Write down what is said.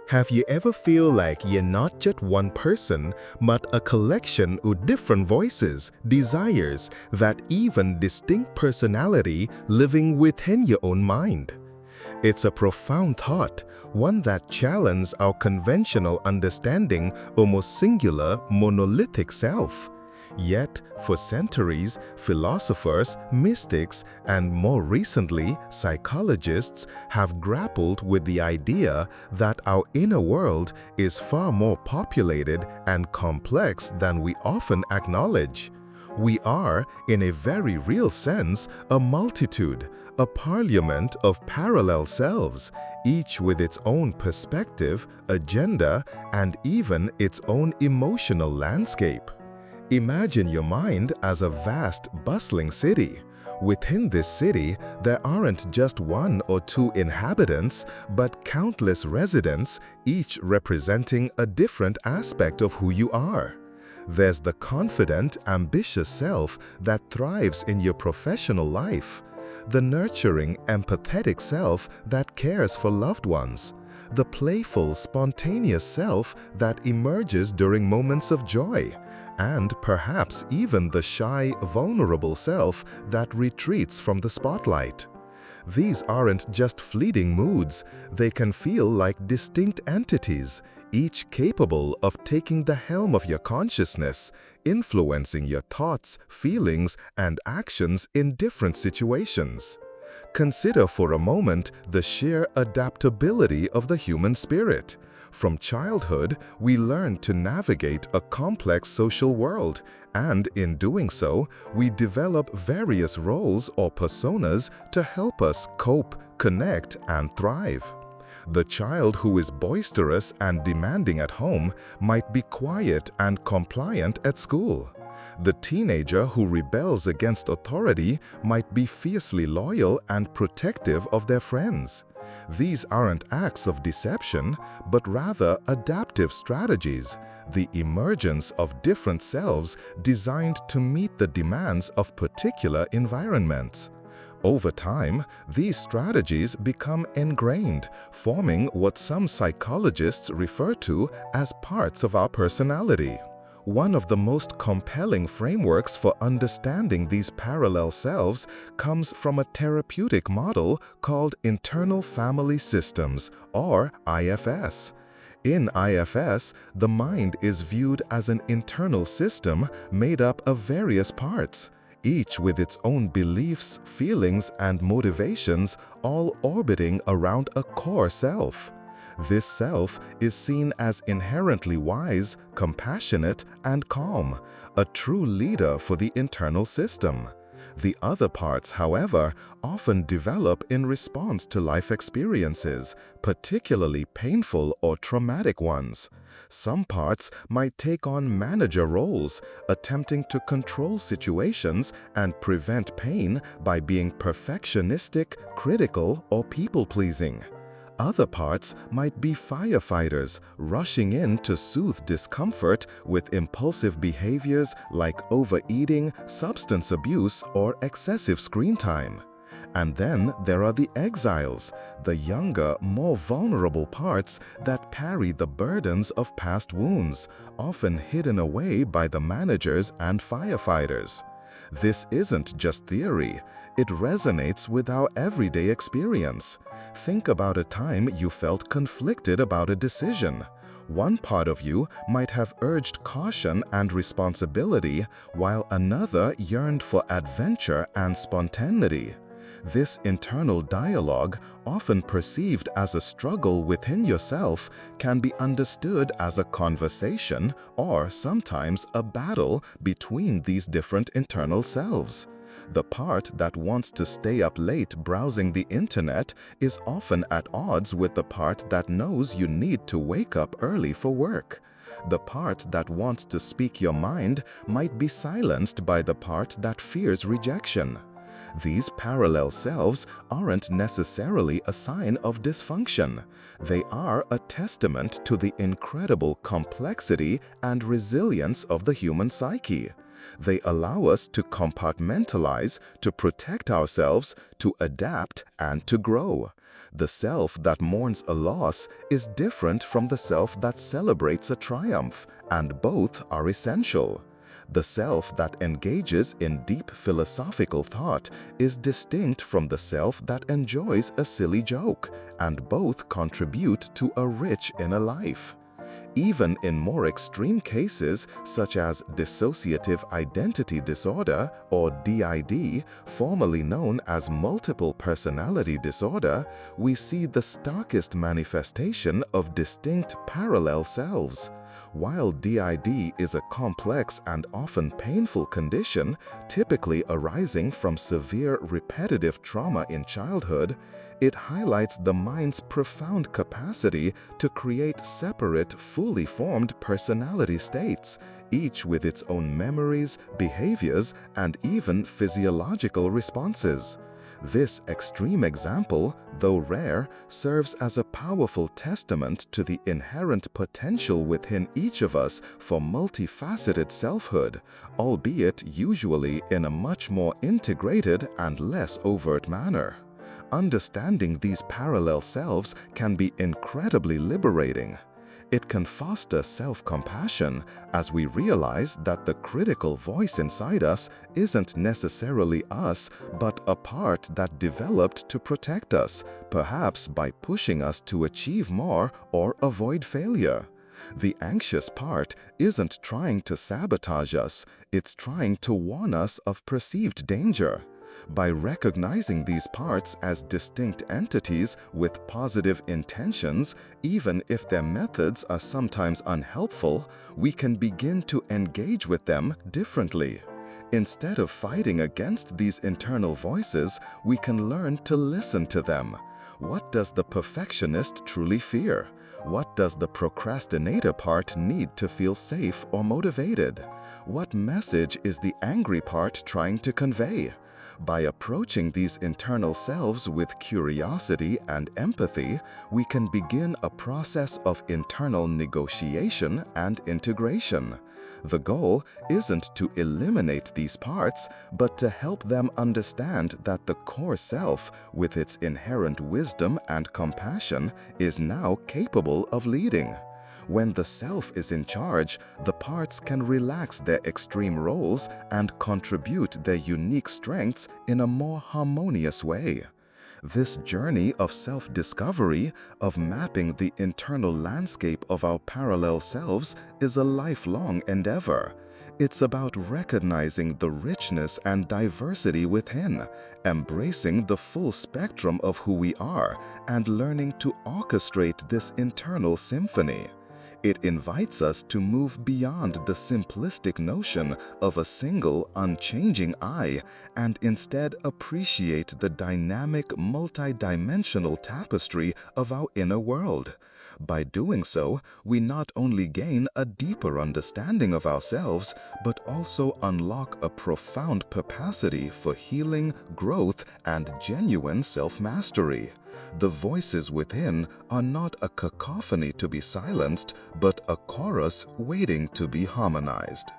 Have you ever feel like you're not just one person, but a collection with different voices, desires, that even distinct personality living within your own mind? It's a profound thought, one that challenges our conventional understanding almost singular, monolithic self. Yet, for centuries, philosophers, mystics, and more recently, psychologists have grappled with the idea that our inner world is far more populated and complex than we often acknowledge. We are, in a very real sense, a multitude, a parliament of parallel selves, each with its own perspective, agenda, and even its own emotional landscape. Imagine your mind as a vast, bustling city. Within this city, there aren't just one or two inhabitants, but countless residents, each representing a different aspect of who you are. There's the confident, ambitious self that thrives in your professional life, the nurturing, empathetic self that cares for loved ones, the playful, spontaneous self that emerges during moments of joy, and perhaps even the shy, vulnerable self that retreats from the spotlight. These aren't just fleeting moods, they can feel like distinct entities, each capable of taking the helm of your consciousness, influencing your thoughts, feelings, and actions in different situations. Consider for a moment the sheer adaptability of the human spirit. From childhood, we learn to navigate a complex social world, and in doing so, we develop various roles or personas to help us cope, connect, and thrive. The child who is boisterous and demanding at home might be quiet and compliant at school. The teenager who rebels against authority might be fiercely loyal and protective of their friends. These aren't acts of deception, but rather adaptive strategies, the emergence of different selves designed to meet the demands of particular environments. Over time, these strategies become ingrained, forming what some psychologists refer to as parts of our personality. One of the most compelling frameworks for understanding these parallel selves comes from a therapeutic model called internal family systems, or IFS. In IFS, the mind is viewed as an internal system made up of various parts, each with its own beliefs, feelings, and motivations, all orbiting around a core self. This self is seen as inherently wise, compassionate, and calm, a true leader for the internal system. The other parts, however, often develop in response to life experiences, particularly painful or traumatic ones. Some parts might take on manager roles, attempting to control situations and prevent pain by being perfectionistic, critical, or people-pleasing. Other parts might be firefighters, rushing in to soothe discomfort with impulsive behaviors like overeating, substance abuse, or excessive screen time. And then there are the exiles, the younger, more vulnerable parts that carry the burdens of past wounds, often hidden away by the managers and firefighters. This isn't just theory. It resonates with our everyday experience. Think about a time you felt conflicted about a decision. One part of you might have urged caution and responsibility, while another yearned for adventure and spontaneity. This internal dialogue, often perceived as a struggle within yourself, can be understood as a conversation or sometimes a battle between these different internal selves. The part that wants to stay up late browsing the internet is often at odds with the part that knows you need to wake up early for work. The part that wants to speak your mind might be silenced by the part that fears rejection. These parallel selves aren't necessarily a sign of dysfunction. They are a testament to the incredible complexity and resilience of the human psyche. They allow us to compartmentalize, to protect ourselves, to adapt, and to grow. The self that mourns a loss is different from the self that celebrates a triumph, and both are essential. The self that engages in deep philosophical thought is distinct from the self that enjoys a silly joke, and both contribute to a rich inner life. Even in more extreme cases, such as dissociative identity disorder or DID, formerly known as multiple personality disorder, we see the starkest manifestation of distinct parallel selves. While DID is a complex and often painful condition, typically arising from severe repetitive trauma in childhood, it highlights the mind's profound capacity to create separate, fully formed personality states, each with its own memories, behaviors, and even physiological responses. This extreme example, though rare, serves as a powerful testament to the inherent potential within each of us for multifaceted selfhood, albeit usually in a much more integrated and less overt manner. Understanding these parallel selves can be incredibly liberating. It can foster self-compassion as we realize that the critical voice inside us isn't necessarily us, but a part that developed to protect us, perhaps by pushing us to achieve more or avoid failure. The anxious part isn't trying to sabotage us, it's trying to warn us of perceived danger. By recognizing these parts as distinct entities with positive intentions, even if their methods are sometimes unhelpful, we can begin to engage with them differently. Instead of fighting against these internal voices, we can learn to listen to them. What does the perfectionist truly fear? What does the procrastinator part need to feel safe or motivated? What message is the angry part trying to convey? By approaching these internal selves with curiosity and empathy, we can begin a process of internal negotiation and integration. The goal isn't to eliminate these parts, but to help them understand that the core self, with its inherent wisdom and compassion, is now capable of leading. When the self is in charge, the parts can relax their extreme roles and contribute their unique strengths in a more harmonious way. This journey of self-discovery, of mapping the internal landscape of our parallel selves, is a lifelong endeavor. It's about recognizing the richness and diversity within, embracing the full spectrum of who we are, and learning to orchestrate this internal symphony. It invites us to move beyond the simplistic notion of a single, unchanging I and instead appreciate the dynamic, multidimensional tapestry of our inner world. By doing so, we not only gain a deeper understanding of ourselves, but also unlock a profound capacity for healing, growth, and genuine self-mastery. The voices within are not a cacophony to be silenced, but a chorus waiting to be harmonized.